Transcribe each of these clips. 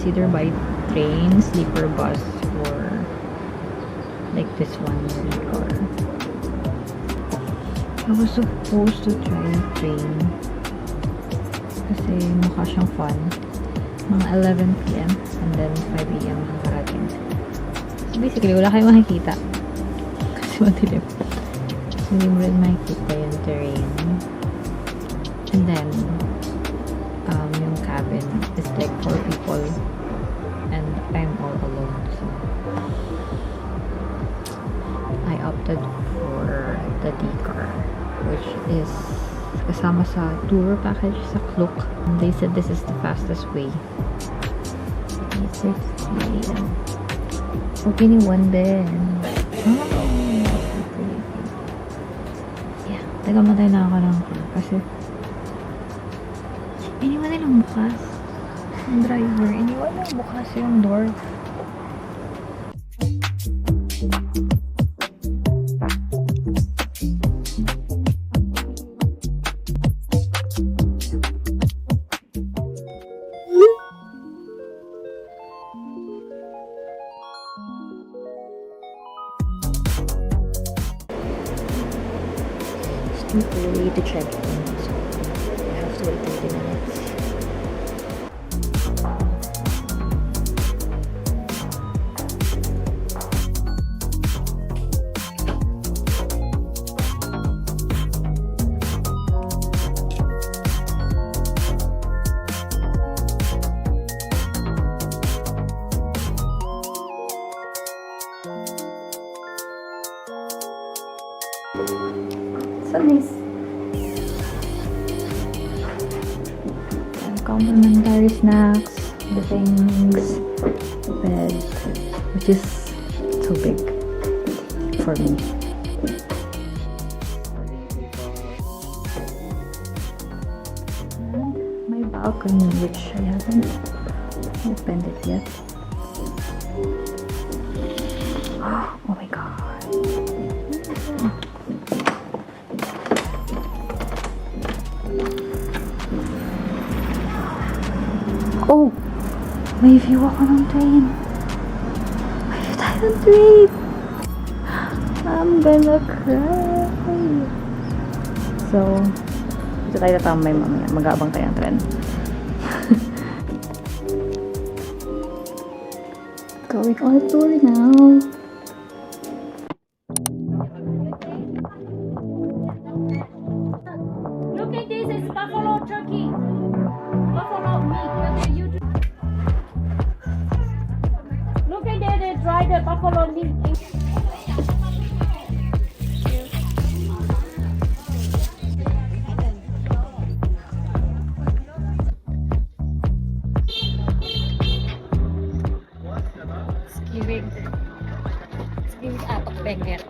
It's either by train, sleeper bus, or like this one, car. I was supposed to try train kasi mukha siyang fun. Mga 11 PM and then 5 AM ang karating. So basically, wala kayong makikita kasi madilim. So hindi mo rin makikita yung terrain. And then yung cabin is like 4 people and I'm all alone, so I opted for the D car, which is kasama sa tour package sa Klook. And they said this is the fastest way. It's 6 AM. Okay ni one din. Yeah, taga-matay na ako ng car kasi iniwan nilang bukas. Yung driver, iniwan nilang bukas yung door. It's too early to check in, so I have to wait 30 minutes. So nice. Complimentary snacks, the things, bed, which is so big for me. And my balcony, which I haven't opened it yet. Oh my god. Oh! May view ako ng train. May view tayo ng train. I'm gonna cry. So, dito tayo tatambay mamaya. Mag-aabang tayo ng tren. Going on a tour now. Look at this, it's buffalo turkey. Buffalo meat. Look at that, they dry the buffalo meat. It's giving out of Bengal.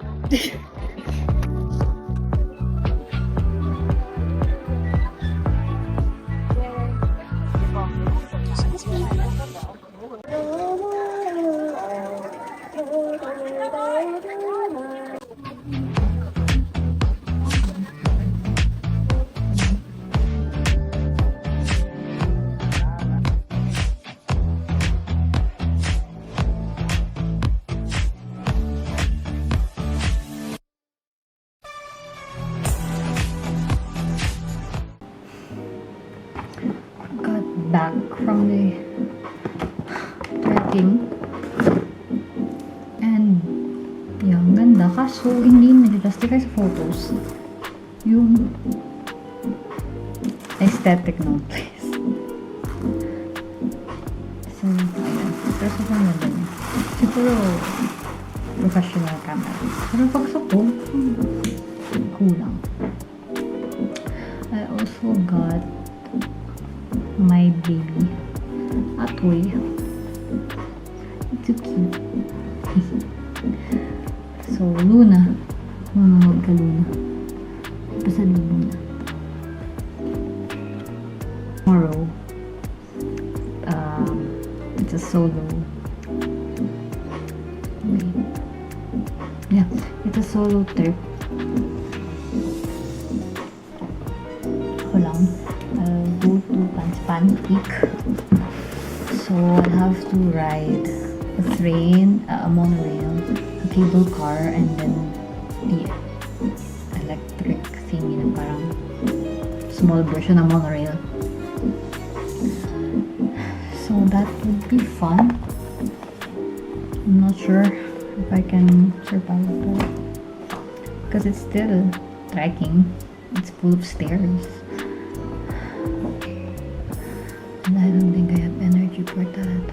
Back from the trekking and yung ganda kaso hindi nag-justify sa photos yung aesthetic ng place. So ayan, first of all ganda niya siguro professional camera pero pagsok ko kulang. I also got my baby a toy. It's so cute. So Luna, magka Luna, pasalubong na. Tomorrow, it's a solo. Wait. Yeah, it's a solo trip. Ako lang. I'll go to Pan Peak. So I'll have to ride a train, a monorail, a cable car, and then the electric thingy na parang small version ng monorail. So that would be fun. I'm not sure if I can survive that because it's still trekking. It's full of stairs. And I don't think I have energy for that.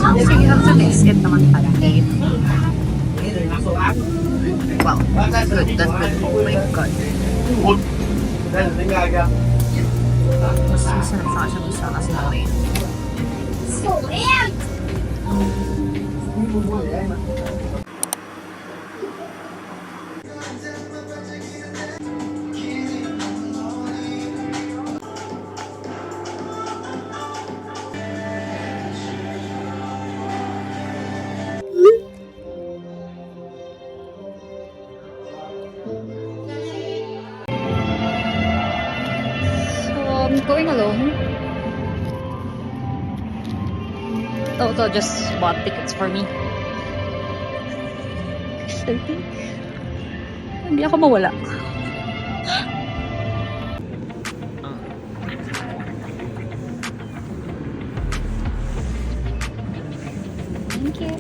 So you have to mix it naman pala. Wow, that's good. That's good. Oh my god. Mas masarap sa siya sa kasawin. I'm going alone. Toto just bought tickets for me. I think hindi ako mawala. Thank you.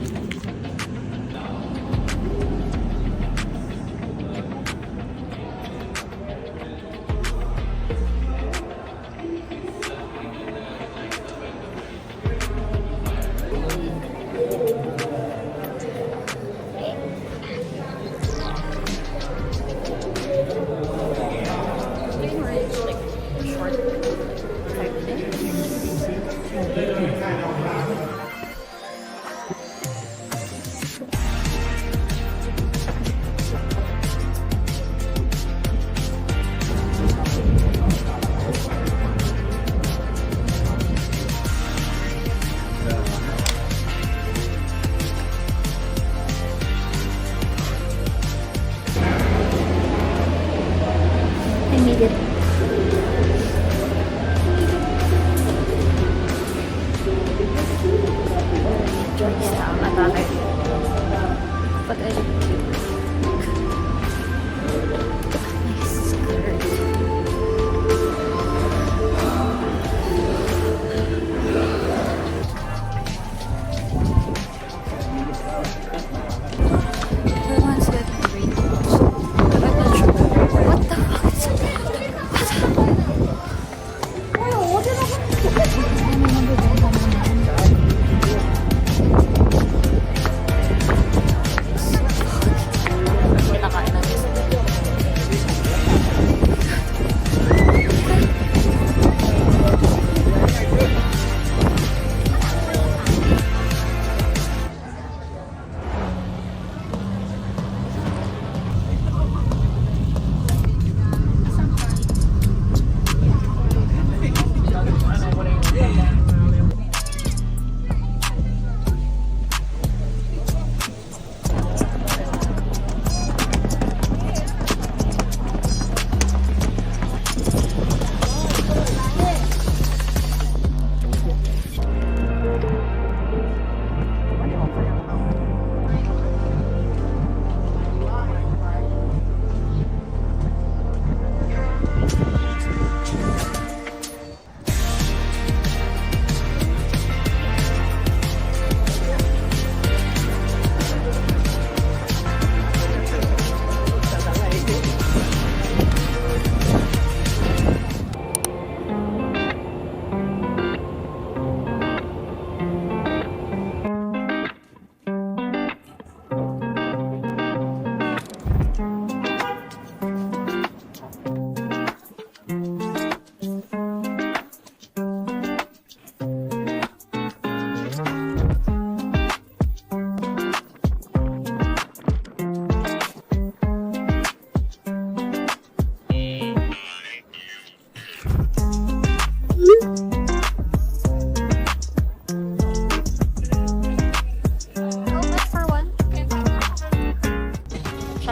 I made it. But I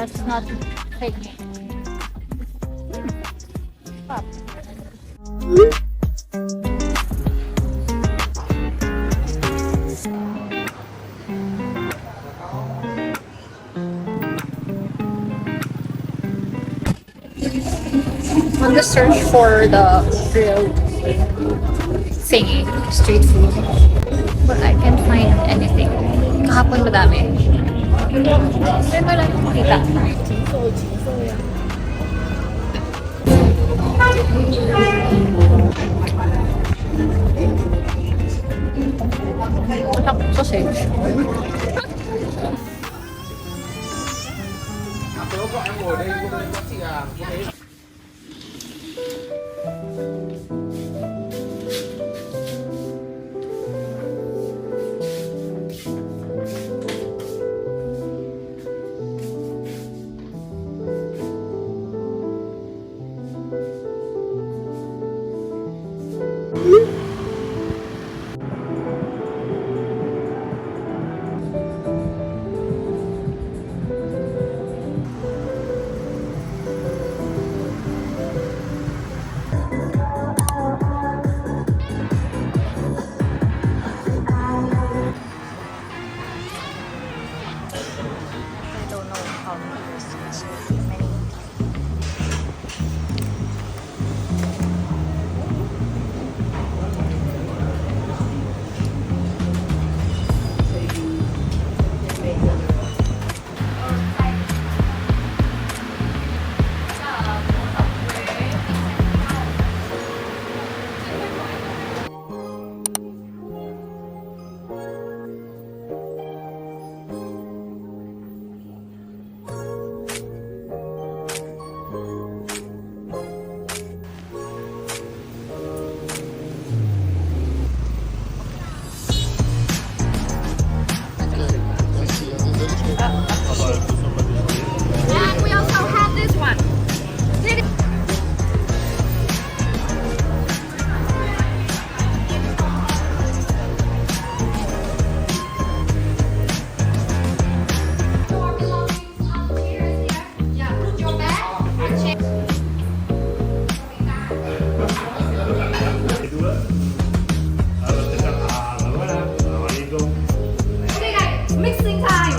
It's not fake. Stop. On the search for the grilled thingy, street food. But I can't find anything. Kahapon madami. Pero wala akong makita. Sausage. I don't know how many years this will be. Many. And we also have this one. Okay guys, mixing time.